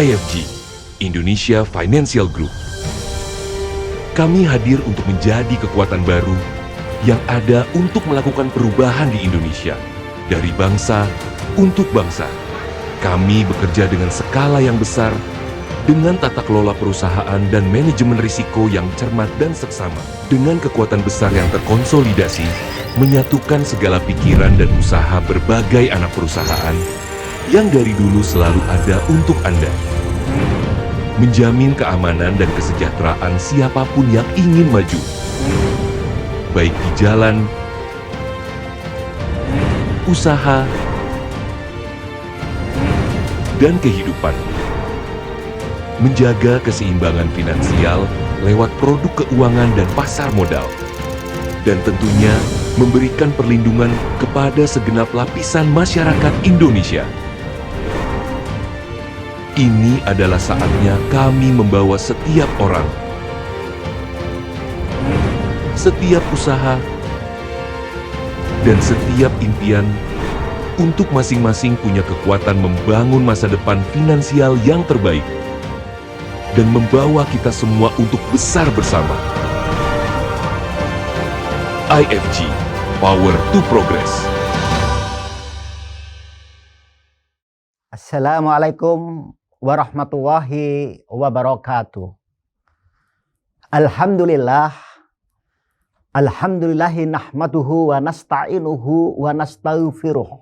IFG, Indonesia Financial Group. Kami hadir untuk menjadi kekuatan baru yang ada untuk melakukan perubahan di Indonesia. Dari bangsa untuk bangsa. Kami bekerja dengan skala yang besar, dengan tata kelola perusahaan dan manajemen risiko yang cermat dan seksama. Dengan kekuatan besar yang terkonsolidasi, menyatukan segala pikiran dan usaha berbagai anak perusahaan yang dari dulu selalu ada untuk Anda. Menjamin keamanan dan kesejahteraan siapapun yang ingin maju, baik di jalan, usaha, dan kehidupan. Menjaga keseimbangan finansial lewat produk keuangan dan pasar modal. Dan tentunya memberikan perlindungan kepada segenap lapisan masyarakat Indonesia. Ini adalah saatnya kami membawa setiap orang, setiap usaha, dan setiap impian untuk masing-masing punya kekuatan membangun masa depan finansial yang terbaik dan membawa kita semua untuk besar bersama. IFG, Power to Progress. Assalamualaikum warahmatullahi wabarakatuh. Alhamdulillahi nahmaduhu wa nasta'inuhu wa nastaghfiruh.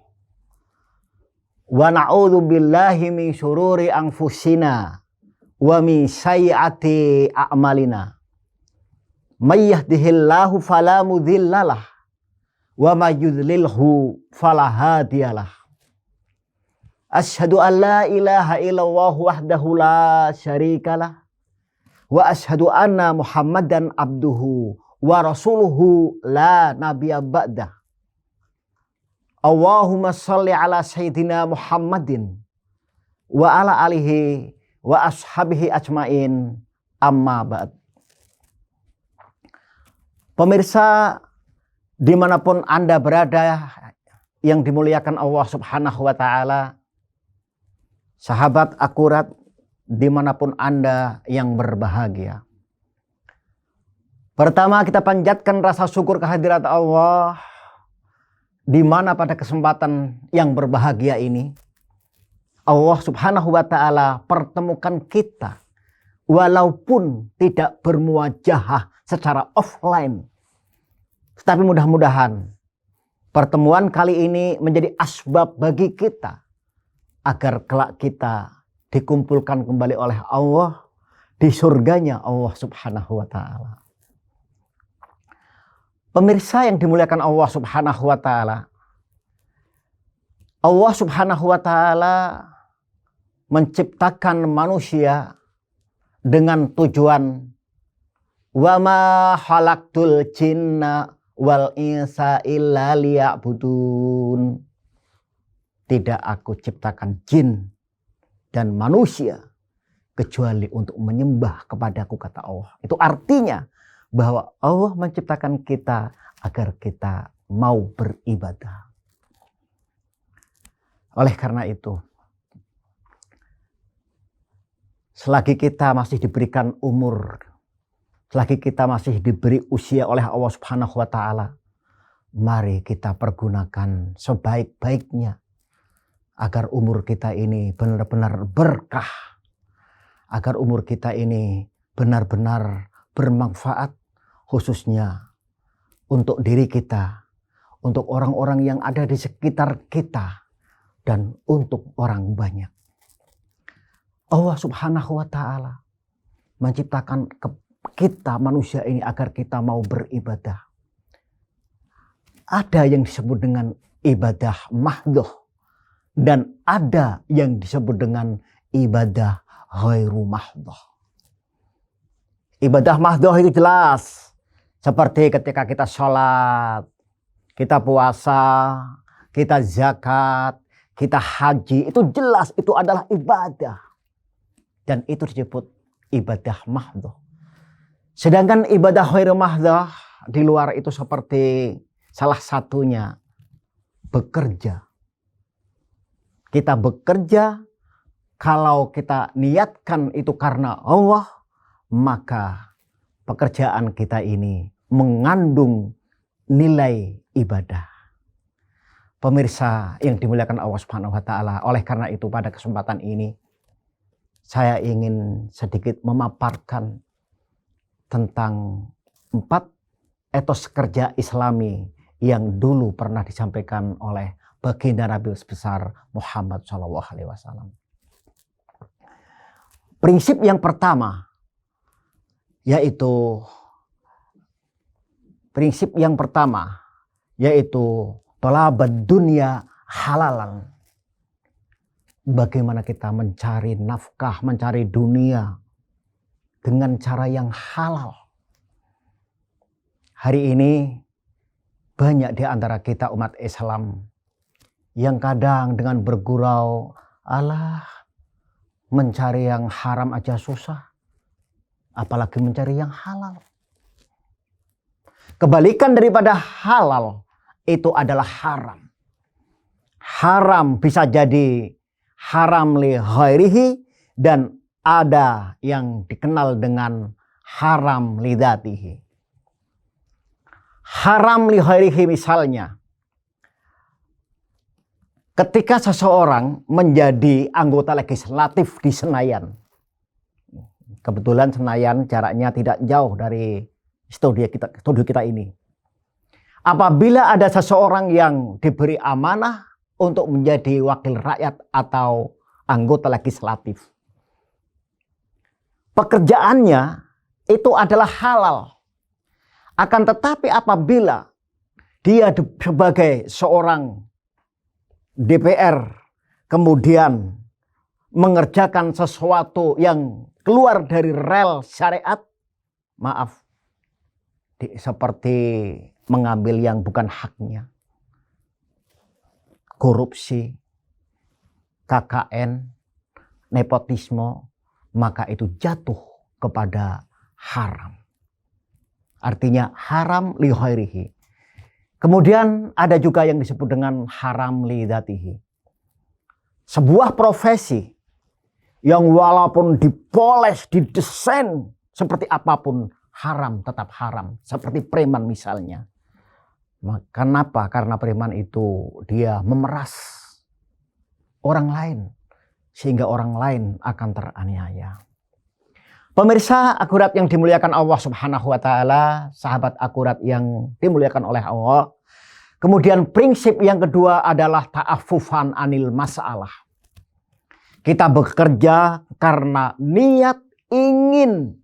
Wa na'udzu billahi min syururi anfusina wa min sayyiati a'malina. May yahdihillahu fala mudhillalah wa may yudlilhu fala hadiyalah. Asyhadu an la ilaha illallah wahdahu la syarikalah wa asyhadu anna Muhammadan abduhu wa rasuluhu la nabiyya ba'dah. Allahumma shalli ala sayyidina Muhammadin wa ala alihi wa ashabihi ajmain, amma ba'd. Pemirsa dimanapun Anda berada yang dimuliakan Allah Subhanahu wa ta'ala, sahabat akurat dimanapun Anda yang berbahagia. Pertama, kita panjatkan rasa syukur kehadirat Allah, di mana pada kesempatan yang berbahagia ini Allah Subhanahu wa ta'ala pertemukan kita walaupun tidak bermuajahah secara offline. Tetapi mudah-mudahan pertemuan kali ini menjadi asbab bagi kita agar kelak kita dikumpulkan kembali oleh Allah di surganya Allah Subhanahu wa ta'ala. Pemirsa yang dimuliakan Allah Subhanahu wa ta'ala, Allah Subhanahu wa ta'ala menciptakan manusia dengan tujuan wa ma khalaqtul jinna wal insa illa liya'budun. Tidak aku ciptakan jin dan manusia kecuali untuk menyembah kepadaku, kata Allah. Itu artinya bahwa Allah menciptakan kita agar kita mau beribadah. Oleh karena itu, selagi kita masih diberikan umur, selagi kita masih diberi usia oleh Allah Subhanahu wa ta'ala, mari kita pergunakan sebaik-baiknya agar umur kita ini benar-benar berkah, agar umur kita ini benar-benar bermanfaat, khususnya untuk diri kita, untuk orang-orang yang ada di sekitar kita, dan untuk orang banyak. Allah Subhanahu wa ta'ala menciptakan kita manusia ini agar kita mau beribadah. Ada yang disebut dengan ibadah mahdhah dan ada yang disebut dengan ibadah ghairu mahdhah. Ibadah mahdhah itu jelas. Seperti ketika kita sholat, kita puasa, kita zakat, kita haji. Itu jelas, itu adalah ibadah. Dan itu disebut ibadah mahdhah. Sedangkan ibadah ghairu mahdhah di luar itu seperti salah satunya bekerja. Kita bekerja kalau kita niatkan itu karena Allah, maka pekerjaan kita ini mengandung nilai ibadah. Pemirsa yang dimuliakan Allah Subhanahu wa taala, oleh karena itu pada kesempatan ini saya ingin sedikit memaparkan tentang 4 etos kerja Islami yang dulu pernah disampaikan oleh baginda Nabi besar Muhammad SAW. Prinsip yang pertama yaitu talabad dunia halalan. Bagaimana kita mencari nafkah, mencari dunia dengan cara yang halal. Hari ini banyak di antara kita umat Islam yang kadang dengan bergurau, alah mencari yang haram aja susah, apalagi mencari yang halal. Kebalikan daripada halal itu adalah haram. Haram bisa jadi haram li ghairihi, dan ada yang dikenal dengan haram li dzatihi. Haram li ghairihi misalnya, ketika seseorang menjadi anggota legislatif di Senayan. Kebetulan Senayan jaraknya tidak jauh dari studio kita ini. Apabila ada seseorang yang diberi amanah untuk menjadi wakil rakyat atau anggota legislatif, pekerjaannya itu adalah halal. Akan tetapi apabila dia sebagai seorang DPR kemudian mengerjakan sesuatu yang keluar dari rel syariat, maaf, seperti mengambil yang bukan haknya, korupsi, KKN, nepotisme, maka itu jatuh kepada haram. Artinya haram li ghairihi. Kemudian ada juga yang disebut dengan haram li dzatihi. Sebuah profesi yang walaupun dipoles, didesain seperti apapun, haram tetap haram. Seperti preman misalnya. Kenapa? Karena preman itu dia memeras orang lain, sehingga orang lain akan teraniaya. Pemirsa akurat yang dimuliakan Allah Subhanahu wa taala, sahabat akurat yang dimuliakan oleh Allah. Kemudian prinsip yang kedua adalah ta'affufan anil masalah. Kita bekerja karena niat ingin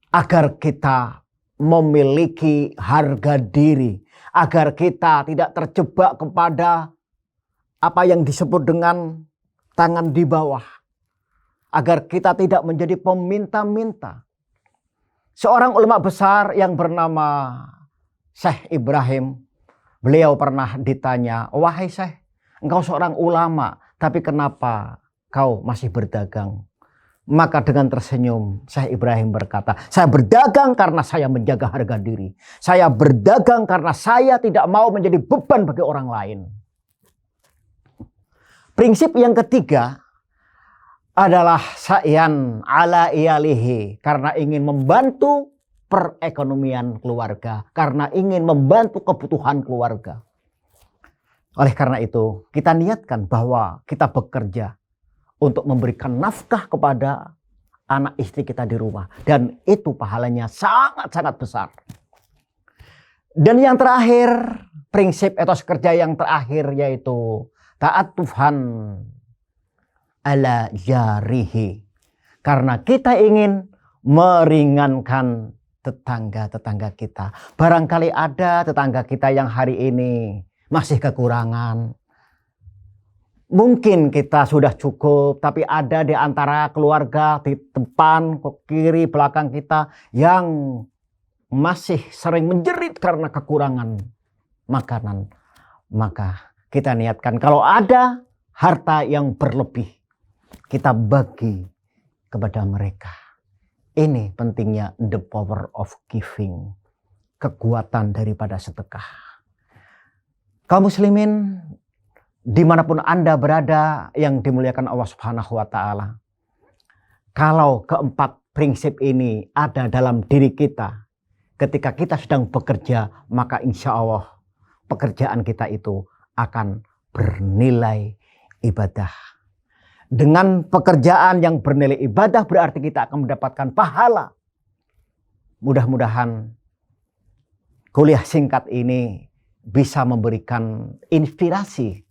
agar kita memiliki harga diri, agar kita tidak terjebak kepada apa yang disebut dengan tangan di bawah, agar kita tidak menjadi peminta-minta. Seorang ulama besar yang bernama Syekh Ibrahim, beliau pernah ditanya, wahai Syekh, engkau seorang ulama, tapi kenapa kau masih berdagang? Maka dengan tersenyum Syekh Ibrahim berkata, saya berdagang karena saya menjaga harga diri. Saya berdagang karena saya tidak mau menjadi beban bagi orang lain. Prinsip yang ketiga adalah sa'yan ala iyalihi, karena ingin membantu perekonomian keluarga, karena ingin membantu kebutuhan keluarga. Oleh karena itu kita niatkan bahwa kita bekerja untuk memberikan nafkah kepada anak istri kita di rumah. Dan itu pahalanya sangat-sangat besar. Dan yang terakhir, prinsip etos kerja yang terakhir yaitu ta'atufan ala jarihi. Karena kita ingin meringankan tetangga-tetangga kita. Barangkali ada tetangga kita yang hari ini masih kekurangan. Mungkin kita sudah cukup, tapi ada di antara keluarga di depan, ke kiri, belakang kita yang masih sering menjerit karena kekurangan makanan. Maka kita niatkan kalau ada harta yang berlebih, kita bagi kepada mereka. Ini pentingnya the power of giving, kekuatan daripada sedekah. Kaum muslimin dimanapun Anda berada yang dimuliakan Allah Subhanahu wa Ta'ala, kalau keempat prinsip ini ada dalam diri kita, ketika kita sedang bekerja, maka insya Allah pekerjaan kita itu akan bernilai ibadah. Dengan pekerjaan yang bernilai ibadah berarti kita akan mendapatkan pahala. Mudah-mudahan kuliah singkat ini bisa memberikan inspirasi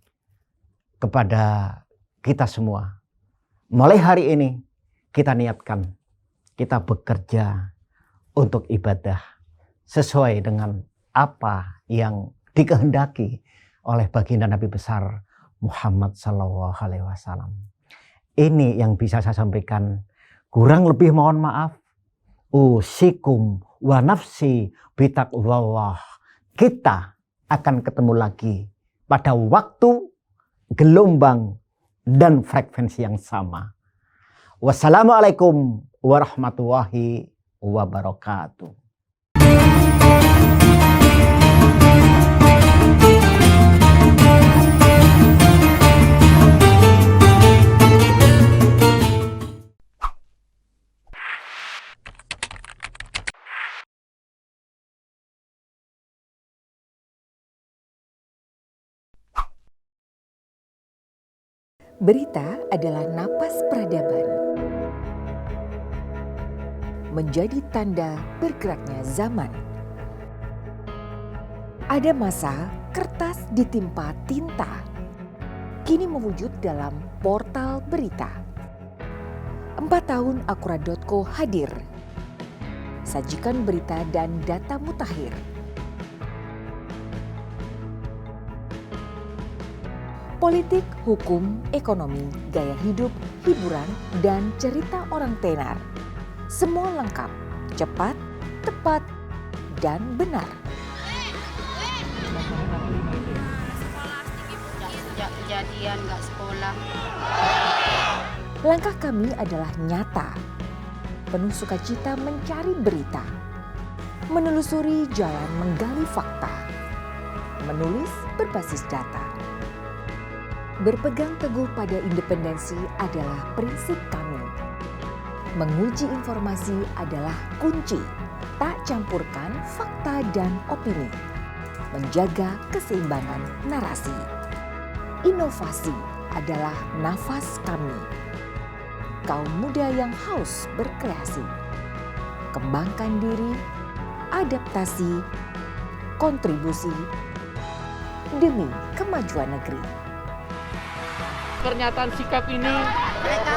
kepada kita semua. Mulai hari ini kita niatkan, kita bekerja untuk ibadah sesuai dengan apa yang dikehendaki oleh baginda Nabi besar Muhammad Sallallahu Alaihi Wasallam. Ini yang bisa saya sampaikan. Kurang lebih mohon maaf. Usikum wa nafsi bitaqwallah. Kita akan ketemu lagi pada waktu, gelombang, dan frekuensi yang sama. Wassalamualaikum warahmatullahi wabarakatuh. Berita adalah napas peradaban, menjadi tanda bergeraknya zaman. Ada masa kertas ditimpa tinta, kini mewujud dalam portal berita. 4 tahun Akurat.co hadir, sajikan berita dan data mutakhir. Politik, hukum, ekonomi, gaya hidup, hiburan, dan cerita orang tenar. Semua lengkap, cepat, tepat, dan benar. Sejak kejadian nggak sekolah. Langkah kami adalah nyata, penuh sukacita mencari berita, menelusuri jalan menggali fakta, menulis berbasis data. Berpegang teguh pada independensi adalah prinsip kami. Menguji informasi adalah kunci, tak campurkan fakta dan opini. Menjaga keseimbangan narasi. Inovasi adalah nafas kami. Kaum muda yang haus berkreasi. Kembangkan diri, adaptasi, kontribusi demi kemajuan negeri. Pernyataan sikap ini Mereka